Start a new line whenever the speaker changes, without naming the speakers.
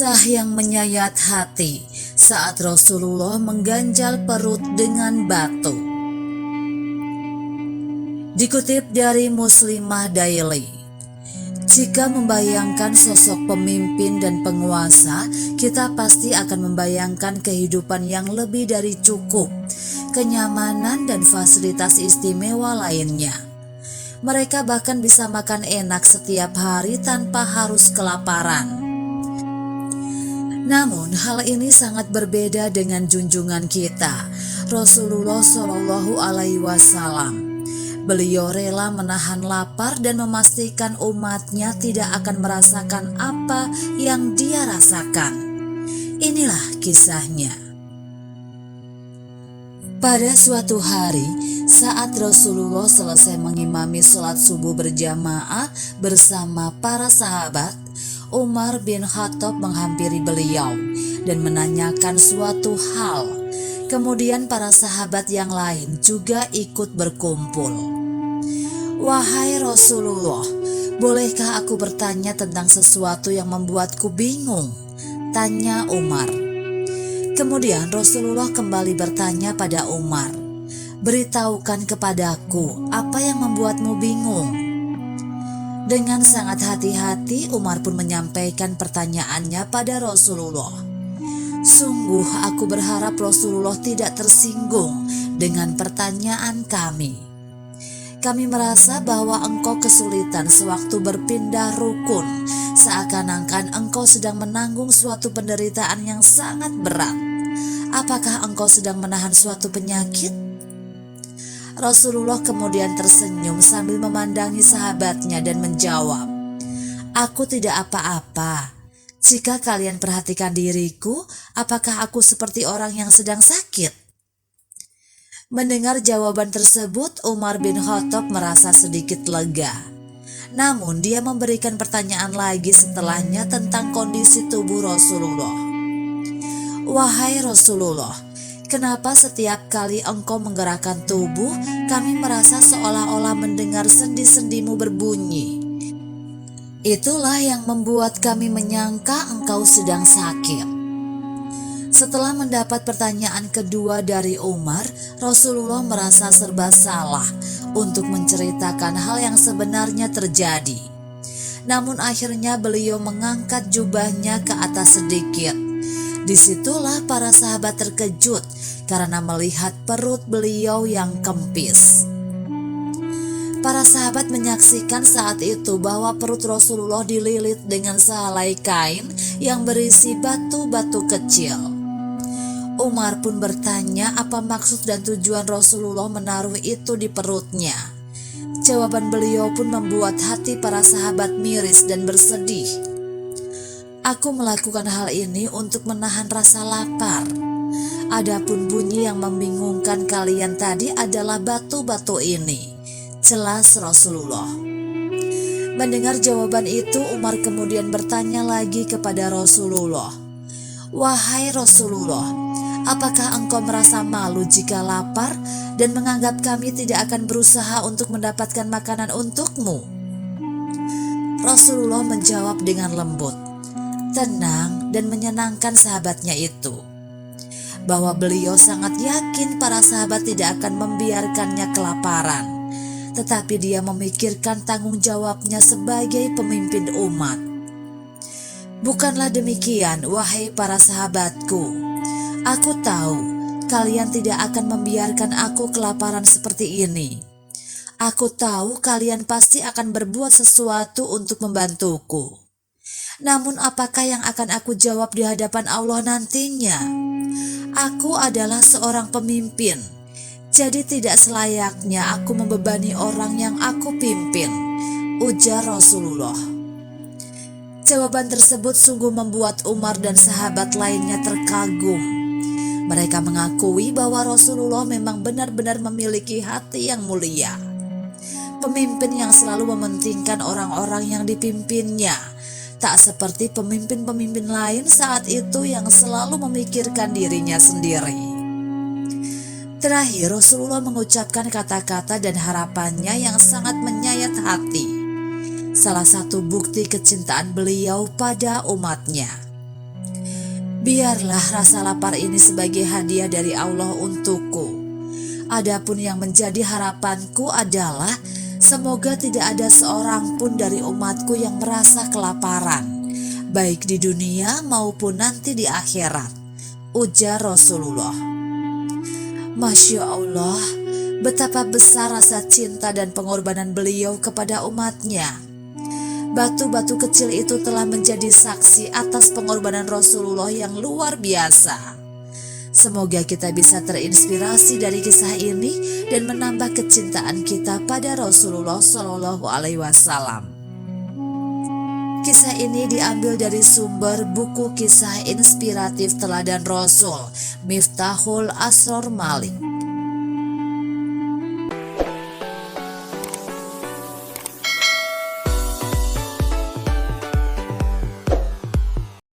Kisah yang menyayat hati saat Rasulullah mengganjal perut dengan batu. Dikutip dari Muslimah Daily, jika membayangkan sosok pemimpin dan penguasa, kita pasti akan membayangkan kehidupan yang lebih dari cukup, kenyamanan dan fasilitas istimewa lainnya. Mereka bahkan bisa makan enak setiap hari tanpa harus kelaparan. Namun hal ini sangat berbeda dengan junjungan kita, Rasulullah Shallallahu Alaihi Wasallam. Beliau rela menahan lapar dan memastikan umatnya tidak akan merasakan apa yang dia rasakan. Inilah kisahnya. Pada suatu hari, saat Rasulullah selesai mengimami sholat subuh berjamaah bersama para sahabat, Umar bin Khattab menghampiri beliau dan menanyakan suatu hal. Kemudian para sahabat yang lain juga ikut berkumpul. "Wahai Rasulullah, bolehkah aku bertanya tentang sesuatu yang membuatku bingung?" tanya Umar. Kemudian Rasulullah kembali bertanya pada Umar, "Beritahukan kepadaku apa yang membuatmu bingung?" Dengan sangat hati-hati Umar pun menyampaikan pertanyaannya pada Rasulullah. Sungguh aku berharap Rasulullah tidak tersinggung dengan pertanyaan kami. Kami merasa bahwa engkau kesulitan sewaktu berpindah rukun, seakan-akan engkau sedang menanggung suatu penderitaan yang sangat berat. Apakah engkau sedang menahan suatu penyakit? Rasulullah kemudian tersenyum sambil memandangi sahabatnya dan menjawab, "Aku tidak apa-apa. Jika kalian perhatikan diriku, apakah aku seperti orang yang sedang sakit?" Mendengar jawaban tersebut, Umar bin Khattab merasa sedikit lega. Namun dia memberikan pertanyaan lagi setelahnya tentang kondisi tubuh Rasulullah. "Wahai Rasulullah, kenapa setiap kali engkau menggerakkan tubuh, kami merasa seolah-olah mendengar sendi-sendimu berbunyi? Itulah yang membuat kami menyangka engkau sedang sakit." Setelah mendapat pertanyaan kedua dari Umar, Rasulullah merasa serba salah untuk menceritakan hal yang sebenarnya terjadi. Namun akhirnya beliau mengangkat jubahnya ke atas sedikit. Disitulah para sahabat terkejut karena melihat perut beliau yang kempis. Para sahabat menyaksikan saat itu bahwa perut Rasulullah dililit dengan sehelai kain yang berisi batu-batu kecil. Umar pun bertanya apa maksud dan tujuan Rasulullah menaruh itu di perutnya. Jawaban beliau pun membuat hati para sahabat miris dan bersedih. "Aku melakukan hal ini untuk menahan rasa lapar. Adapun bunyi yang membingungkan kalian tadi adalah batu-batu ini," jelas Rasulullah. Mendengar jawaban itu, Umar kemudian bertanya lagi kepada Rasulullah, "Wahai Rasulullah, apakah engkau merasa malu jika lapar dan menganggap kami tidak akan berusaha untuk mendapatkan makanan untukmu?" Rasulullah menjawab dengan lembut, tenang dan menyenangkan sahabatnya itu, bahwa beliau sangat yakin para sahabat tidak akan membiarkannya kelaparan, tetapi dia memikirkan tanggung jawabnya sebagai pemimpin umat. "Bukanlah demikian, wahai para sahabatku. Aku tahu kalian tidak akan membiarkan aku kelaparan seperti ini. Aku tahu kalian pasti akan berbuat sesuatu untuk membantuku. Namun apakah yang akan aku jawab di hadapan Allah nantinya? Aku adalah seorang pemimpin, jadi tidak selayaknya aku membebani orang yang aku pimpin," ujar Rasulullah. Jawaban tersebut sungguh membuat Umar dan sahabat lainnya terkagum. Mereka mengakui bahwa Rasulullah memang benar-benar memiliki hati yang mulia. Pemimpin yang selalu mementingkan orang-orang yang dipimpinnya, tak seperti pemimpin-pemimpin lain saat itu yang selalu memikirkan dirinya sendiri. Terakhir, Rasulullah mengucapkan kata-kata dan harapannya yang sangat menyayat hati. Salah satu bukti kecintaan beliau pada umatnya. Biarlah rasa lapar ini sebagai hadiah dari Allah untukku. Adapun yang menjadi harapanku adalah semoga tidak ada seorang pun dari umatku yang merasa kelaparan, baik di dunia maupun nanti di akhirat, ujar Rasulullah. Masya Allah, betapa besar rasa cinta dan pengorbanan beliau kepada umatnya. Batu-batu kecil itu telah menjadi saksi atas pengorbanan Rasulullah yang luar biasa. Semoga kita bisa terinspirasi dari kisah ini dan menambah kecintaan kita pada Rasulullah Shallallahu Alaihi Wasallam. Kisah ini diambil dari sumber buku kisah inspiratif Teladan Rasul, Miftahul Asror Malik.